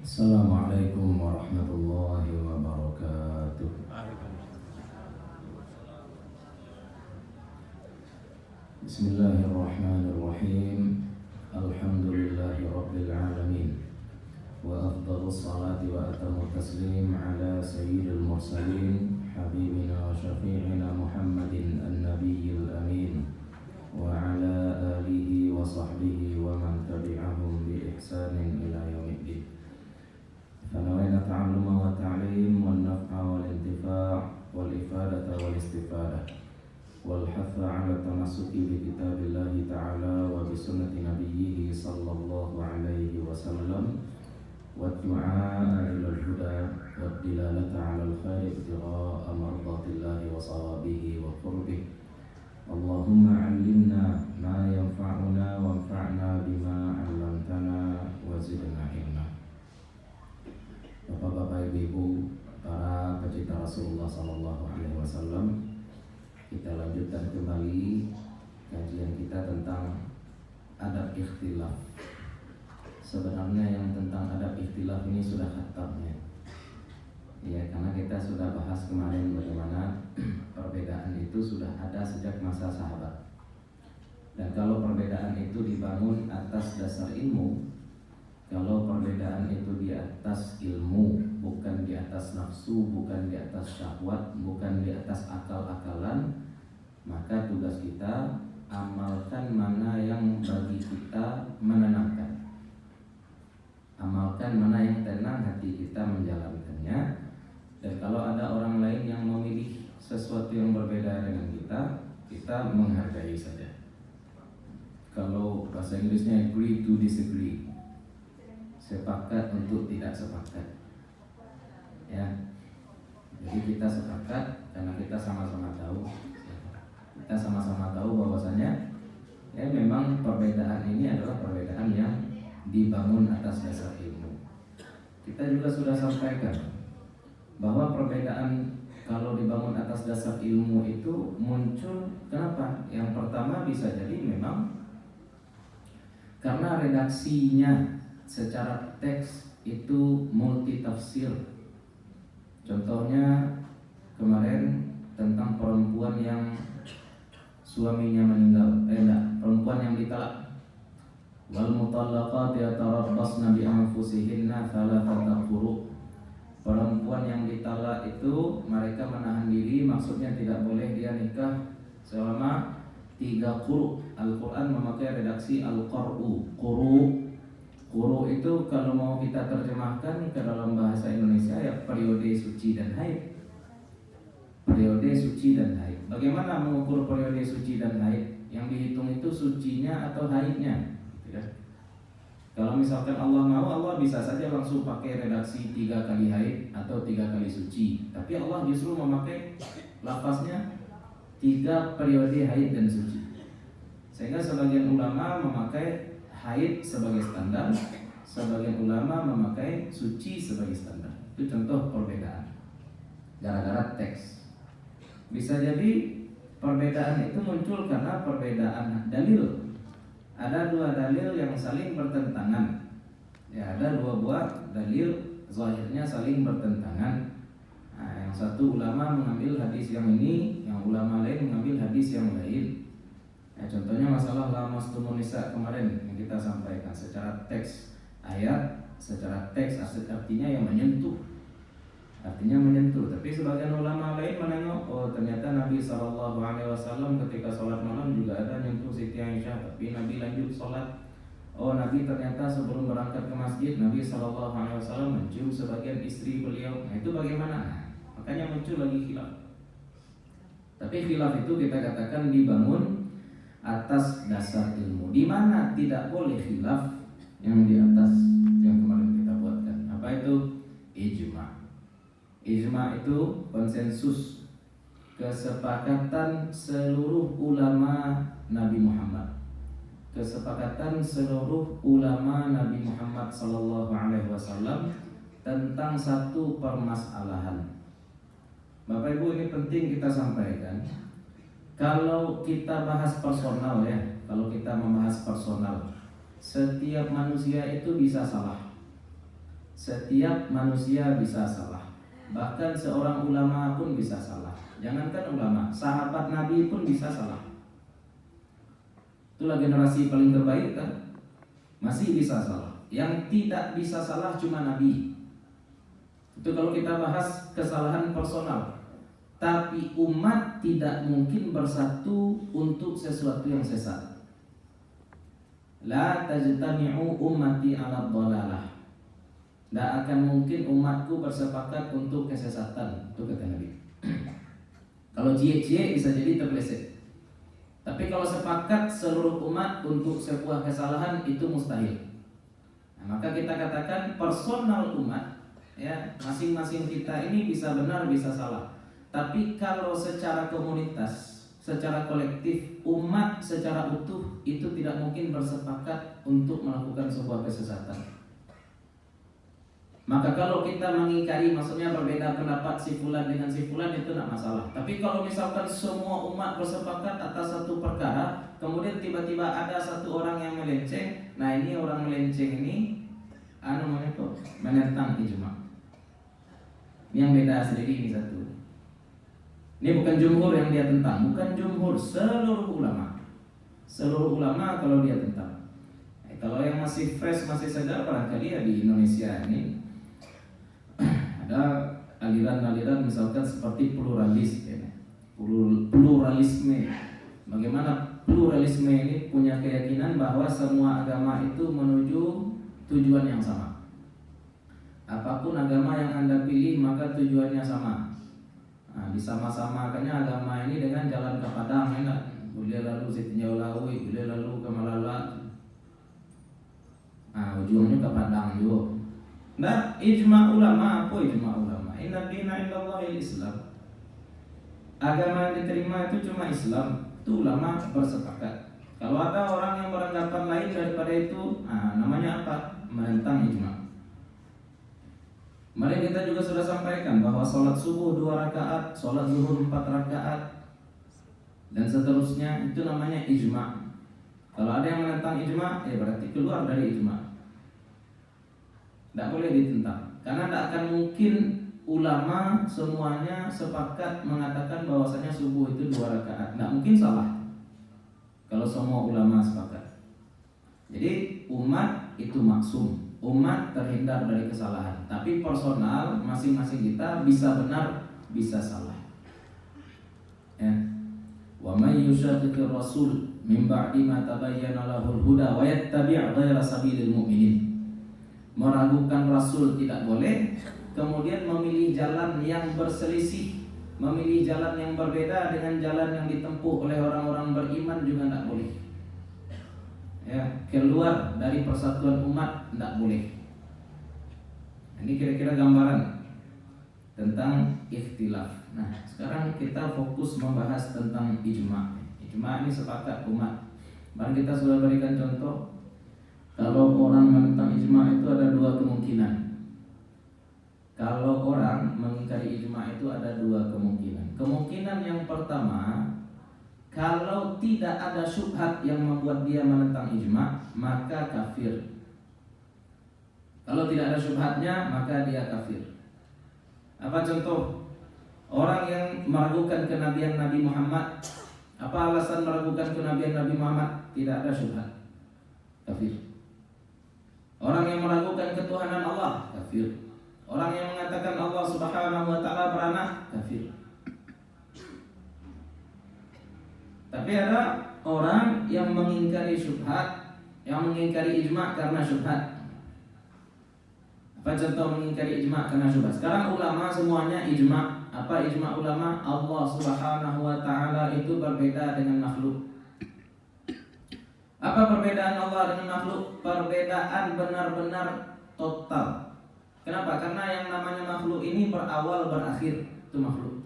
Assalamualaikum warahmatullahi wabarakatuh. Bismillahirrahmanirrahim. Alhamdulillahi rabbil alamin. Wa afdhalus salati wa atammu taslim ala sayyidil mursalin habibina wa syafi'ina Muhammadin an-nabiyyil amin wa ala alihi wa sahbihi wa man tabi'ahum bi ihsanin ila yaumiddin. فنوينا التعلم والتعليم والنفع والانتفاع والإفادة والاستفادة والحث على التمسك بكتاب الله تعالى وبسنة نبيه صلى الله عليه وسلم والدعاء إلى الهدى والدلالة على الخير ابتغاء مرضات الله وصوابه وقربه. اللهم علمنا ما ينفعنا وانفعنا بما علمتنا وزدنا علما. Bapak-bapak, ibu-ibu, para pecinta Rasulullah Sallallahu Alaihi Wasallam, kita lanjutkan kembali kajian kita tentang adab ikhtilaf. Sebenarnya yang tentang adab ikhtilaf ini sudah khatamnya, ya, karena kita sudah bahas kemarin bagaimana perbedaan itu sudah ada sejak masa sahabat. Dan kalau perbedaan itu dibangun atas dasar ilmu, kalau perbedaan itu di atas ilmu, bukan di atas nafsu, bukan di atas syahwat, bukan di atas akal-akalan, maka tugas kita amalkan mana yang bagi kita menenangkan. Amalkan mana yang tenang hati kita menjalankannya. Dan kalau ada orang lain yang memilih sesuatu yang berbeda dengan kita menghargai saja. Kalau bahasa Inggrisnya agree to disagree, sepakat untuk tidak sepakat, ya. Jadi kita sepakat karena kita sama-sama tahu bahwasanya ya memang perbedaan ini adalah perbedaan yang dibangun atas dasar ilmu. Kita juga sudah sampaikan bahwa perbedaan kalau dibangun atas dasar ilmu itu muncul kenapa? Yang pertama bisa jadi memang karena redaksinya secara teks itu multi tafsir. Contohnya kemarin tentang perempuan yang suaminya meninggal, perempuan yang ditalak. Wal mutallaqat yatarabbasna bi anfusihinna thalathata quru. Perempuan yang ditalak itu mereka menahan diri, maksudnya tidak boleh dia nikah selama 3 quru. Al-Qur'an memakai redaksi al-qur'u, quru. Quru itu kalau mau kita terjemahkan ke dalam bahasa Indonesia ya periode suci dan haid. Periode suci dan haid. Bagaimana mengukur periode suci dan haid? Yang dihitung itu sucinya atau haidnya, gitu ya. Kalau misalkan Allah mau, Allah bisa saja langsung pakai redaksi 3 kali haid atau 3 kali suci. Tapi Allah justru memakai lafaznya 3 periode haid dan suci. Sehingga sebagian ulama memakai haid sebagai standar, sebagian ulama memakai suci sebagai standar. Itu contoh perbedaan gara-gara teks. Bisa jadi perbedaan itu muncul karena perbedaan dalil. Ada 2 dalil yang saling bertentangan. Ya, ada 2 buah dalil zahirnya saling bertentangan. Nah, yang satu ulama mengambil hadis yang ini, yang ulama lain mengambil hadis yang lain. Ya, contohnya masalah lamastumun nisa kemarin yang kita sampaikan secara teks ayat, secara teks artinya yang menyentuh, artinya menyentuh. Tapi sebagian ulama lain menengok, oh ternyata Nabi SAW ketika sholat malam juga ada nyentuh Siti Aisyah, tapi Nabi lanjut sholat. Oh Nabi ternyata sebelum berangkat ke masjid Nabi SAW mencium sebagian istri beliau. Nah itu bagaimana? Nah, makanya muncul lagi khilaf. Tapi khilaf itu kita katakan dibangun atas dasar ilmu. Di mana tidak boleh khilaf yang di atas yang kemarin kita buatkan. Apa itu? Ijma. Ijma itu konsensus, kesepakatan seluruh ulama Nabi Muhammad. Kesepakatan seluruh ulama Nabi Muhammad sallallahu alaihi wasallam tentang satu permasalahan. Bapak Ibu, ini penting kita sampaikan. Kalau kita bahas personal ya, kalau kita membahas personal, setiap manusia itu bisa salah. Setiap manusia bisa salah. Bahkan seorang ulama pun bisa salah. Jangankan ulama, sahabat Nabi pun bisa salah. Itulah generasi paling terbaik kan? Masih bisa salah. Yang tidak bisa salah cuma Nabi. Itu kalau kita bahas kesalahan personal. Tapi umat tidak mungkin bersatu untuk sesuatu yang sesat. La tajtami'u ummati 'ala dhalalah. Tidak akan mungkin umatku bersepakat untuk kesesatan. Itu kata Nabi. Kalau cie-cie bisa jadi terpeleset. Tapi kalau sepakat seluruh umat untuk sebuah kesalahan itu mustahil. Nah, maka kita katakan personal umat, ya, masing-masing kita ini bisa benar bisa salah. Tapi kalau secara komunitas, secara kolektif, umat secara utuh itu tidak mungkin bersepakat untuk melakukan sebuah kesesatan. Maka kalau kita mengingkari, maksudnya berbeda pendapat si fulan dengan si fulan, itu tidak masalah. Tapi kalau misalkan semua umat bersepakat atas satu perkara, kemudian tiba-tiba ada satu orang yang melenceng, nah ini orang melenceng ini menentang ijma. Yang beda sendiri ini satu. Ini bukan jumhur yang dia tentang, bukan jumhur, seluruh ulama. Seluruh ulama kalau dia tentang. Kalau yang masih fresh, masih segar, barangkali ya di Indonesia ini ada aliran-aliran misalkan seperti pluralis, ya. Pluralisme. Bagaimana pluralisme ini punya keyakinan bahwa semua agama itu menuju tujuan yang sama. Apapun agama yang Anda pilih maka tujuannya sama. Nah, disama-samakannya agama ini dengan jalan ke Padang, ya. Boleh lalu Sitinjau Lawi, boleh lalu ke Malala. Nah, ujungnya ke Padang juga. Nah, ijma ulama, apa ijma ulama? Inna dina indallahil Islam. Agama yang diterima itu cuma Islam. Itu ulama bersepakat. Kalau ada orang yang beranggapan lain daripada itu, namanya apa? Menentang ijma. Mari kita juga sudah sampaikan bahwa sholat subuh 2 rakaat, sholat zuhur 4 rakaat, dan seterusnya itu namanya ijma. Kalau ada yang menentang ijma, ya berarti keluar dari ijma. Tidak boleh ditentang. Karena tidak akan mungkin ulama semuanya sepakat mengatakan bahwasanya subuh itu 2 rakaat. Tidak mungkin salah kalau semua ulama sepakat. Jadi umat itu maksum, umat terhindar dari kesalahan. Tapi personal masing-masing kita bisa benar, bisa salah. Ya. Wa may yushaqiqir rasul min ba'di ma tabayyana lahul huda wa yattabi' ghayra sabilil mu'minin. Meragukan Rasul tidak boleh, kemudian memilih jalan yang berselisih, memilih jalan yang berbeda dengan jalan yang ditempuh oleh orang-orang beriman juga tidak boleh. Ya, keluar dari persatuan umat tidak boleh. Ini kira-kira gambaran tentang ikhtilaf. Nah, sekarang kita fokus membahas tentang ijma. Ijma ini sepakat umat. Mari kita sudah berikan contoh. Kalau orang menentang ijma itu ada 2 kemungkinan. Kalau orang mengingkari ijma itu ada 2 kemungkinan. Kemungkinan yang pertama, kalau tidak ada syubhat yang membuat dia menentang ijma, maka kafir. Kalau tidak ada syubhatnya, maka dia kafir. Apa contoh? Orang yang meragukan kenabian Nabi Muhammad. Apa alasan meragukan kenabian Nabi Muhammad? Tidak ada syubhat. Kafir. Orang yang meragukan ketuhanan Allah, kafir. Orang yang mengatakan Allah Subhanahu wa ta'ala beranak, kafir. Tapi ada orang yang mengingkari syubhat, yang mengingkari ijma karena syubhat. Apa contoh mengingkari ijma karena syubhat? Sekarang ulama semuanya ijma. Apa ijma ulama? Allah Subhanahu wa ta'ala itu berbeda dengan makhluk. Apa perbedaan Allah dengan makhluk? Perbedaan benar-benar total. Kenapa? Karena yang namanya makhluk ini berawal berakhir. Itu makhluk.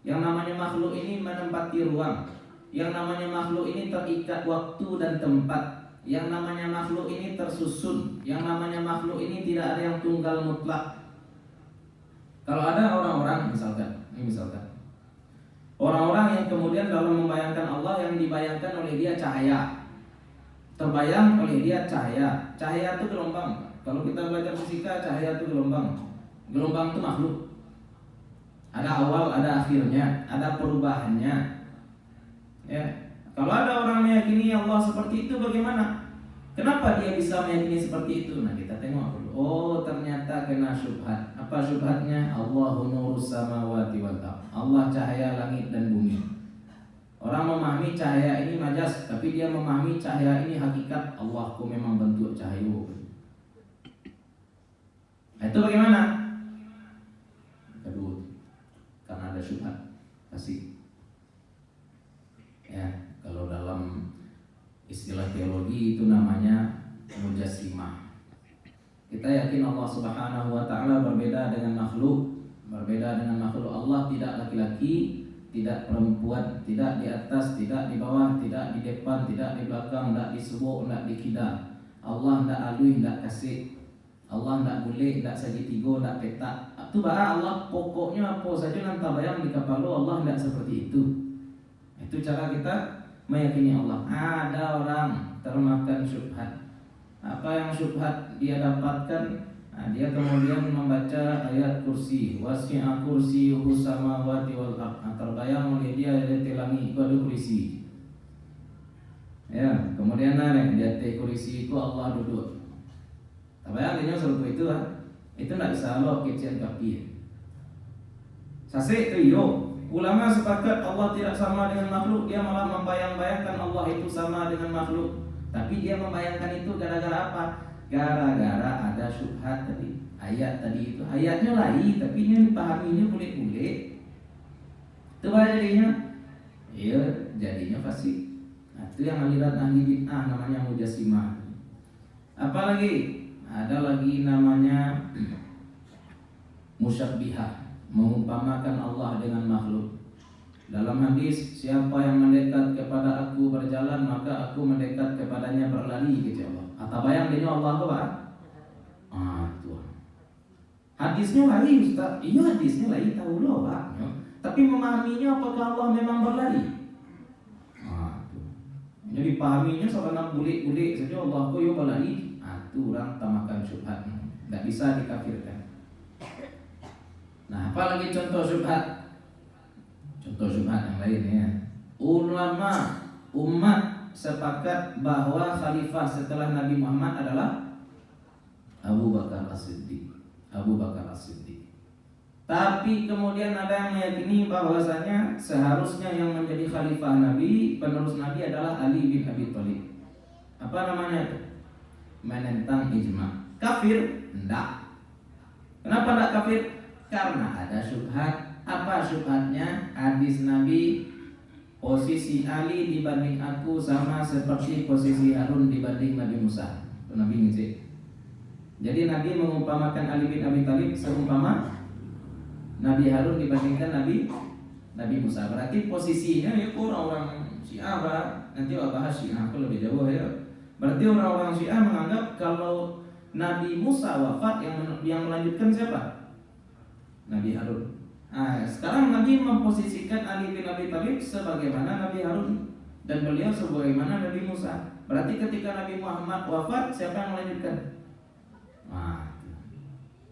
Yang namanya makhluk ini menempati ruang. Yang namanya makhluk ini terikat waktu dan tempat. Yang namanya makhluk ini tersusun. Yang namanya makhluk ini tidak ada yang tunggal mutlak. Kalau ada orang-orang misalkan orang-orang yang kemudian dalam membayangkan Allah yang dibayangkan oleh dia cahaya. terbayang oleh dia cahaya. Cahaya itu gelombang. Kalau kita belajar fisika, cahaya itu gelombang. Gelombang itu makhluk. Ada awal, ada akhirnya, ada perubahannya. Ya. Kalau ada orang meyakini Allah seperti itu, bagaimana? Kenapa dia bisa meyakini seperti itu? Nah, kita tengok dulu. Oh, ternyata kena syubhat. Apa syubhatnya? Allahu nurus samawati wal ardh. Allah cahaya langit dan bumi. Orang memahami cahaya ini majas, tapi dia memahami cahaya ini hakikat. Allahku memang bentuk cahaya. Nah, itu bagaimana? Kedua, karena ada syubhat. Pasti. Ya, kalau dalam istilah teologi itu namanya mujassimah. Kita yakin Allah Subhanahu wa taala berbeda dengan makhluk, berbeda dengan makhluk. Allah tidak laki-laki, tidak perempuan, tidak di atas, tidak di bawah, tidak di depan, tidak di belakang, tidak di sebuah, tidak di kidal. Allah tidak alui, tidak kasih. Allah tidak boleh, tidak segitiga, tidak petak. Itu bara Allah pokoknya apa saja nanti bayang di kepala Allah tidak seperti itu. Itu cara kita meyakini Allah. Ada orang termakan syubhat. Apa yang syubhat dia dapatkan? Nah, dia kemudian membaca ayat kursi, wasi'a kursiyyuhu samawati wal ardh. Terbayang oleh dia telangi itu ada kursi. Ya, kemudian naik di atas kursi itu Allah duduk. Terbayang dia seperti itu lah. Itu tidak bisa lo kecil kaki. Sase itu yo. Ulama sepakat Allah tidak sama dengan makhluk. Dia malah membayang-bayangkan Allah itu sama dengan makhluk. Tapi dia membayangkan itu gara-gara apa? Gara-gara ada syubhat tadi. Ayat tadi itu. Ayatnya lain, tapi yang dipahaminya boleh-boleh. Itu apa jadinya? Iya, jadinya fasik. Nah, itu yang aliran ahli bid'ah namanya mujassimah. Apalagi? Ada lagi namanya musyabbihah, mengumpamakan Allah dengan makhluk. Dalam hadis, siapa yang mendekat kepada aku berjalan, maka aku mendekat kepadanya berlari, gitu Allah. Atau bayang dia Allah apa? Tuhan. Hadisnya lain, Ustaz. Iya, hadisnya lain, tahu loh, Pak. Tapi memahaminya apakah Allah memang berlari? Jadi pahaminya seorang bulik-bulik saja Allah kok yo berlari. Itu orang tamakan syubhat. Tidak bisa dikafirkan. Nah, apalagi contoh syubhat? Contoh syubhat yang lainnya. Ulama umat sepakat bahwa khalifah setelah Nabi Muhammad adalah Abu Bakar As-Siddiq. Abu Bakar As-Siddiq. Tapi kemudian ada yang meyakini bahwasanya seharusnya yang menjadi khalifah Nabi, penerus Nabi adalah Ali bin Abi Thalib. Apa namanya itu? Menentang ijma. Kafir? Enggak. Kenapa enggak kafir? Karena ada syubhat. Apa syubhatnya? Hadis Nabi, posisi Ali dibanding aku sama seperti posisi Harun dibanding Nabi Musa. Itu Nabi ngisi. Jadi Nabi mengumpamakan Ali bin Abi Thalib seumpama Nabi Harun dibandingkan Nabi Musa. Berarti posisinya ya orang-orang Syiah, nanti bahas Syiah aku lebih jauh ya. Berarti orang-orang Syiah menganggap kalau Nabi Musa wafat, yang melanjutkan siapa? Nabi Harun. Nah, sekarang Nabi memposisikan Ali bin Abi Thalib sebagaimana Nabi Harun dan beliau sebagaimana Nabi Musa. Berarti ketika Nabi Muhammad wafat, siapa yang melanjutkan?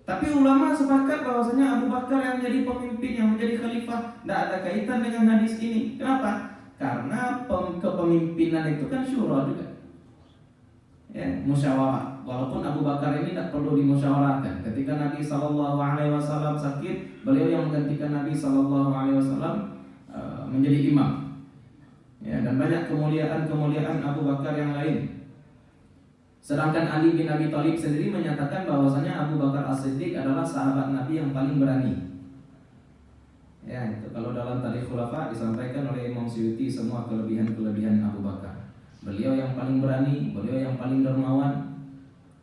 Tapi ulama sepakat bahwasanya Abu Bakar yang menjadi pemimpin, yang menjadi khalifah. Tidak ada kaitan dengan hadis ini. Kenapa? Karena kepemimpinan itu kan syura juga. Ya, musyawarah. Walaupun Abu Bakar ini tidak perlu dimusyawarahkan. Ketika Nabi SAW sakit, beliau yang menggantikan Nabi SAW menjadi imam. Ya, dan banyak kemuliaan Abu Bakar yang lain. Sedangkan Ali bin Abi Thalib sendiri menyatakan bahwasanya Abu Bakar As-Siddiq adalah sahabat Nabi yang paling berani. Ya, itu kalau dalam Tarikh Khulafa disampaikan oleh Imam Suyuti semua kelebihan-kelebihan Abu Bakar. Beliau yang paling berani, beliau yang paling dermawan.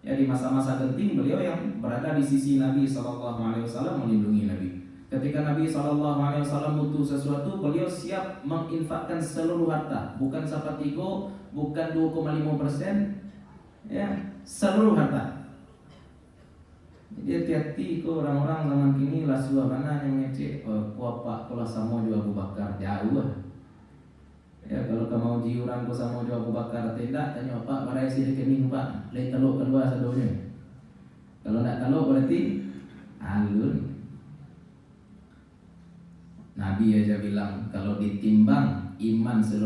Ya, di masa-masa genting beliau yang berada di sisi Nabi SAW melindungi Nabi. Ketika Nabi SAW butuh sesuatu, beliau siap menginfakkan seluruh harta, bukan sepertiga, bukan 2,5%. Ya, seluruh harta. Jadi hati-hati kok orang-orang zaman kini lah suara mana yang ngecek kuapa kula sama juga Abu Bakar jauh. Ya kalau kamu mau jiuran ko sama Abu Bakar tidak tanya Pak pada isi rekening Pak lain teluk kedua sadonya. Kalau nak teluk berarti alun. Nabi aja bilang kalau ditimbang iman seluruh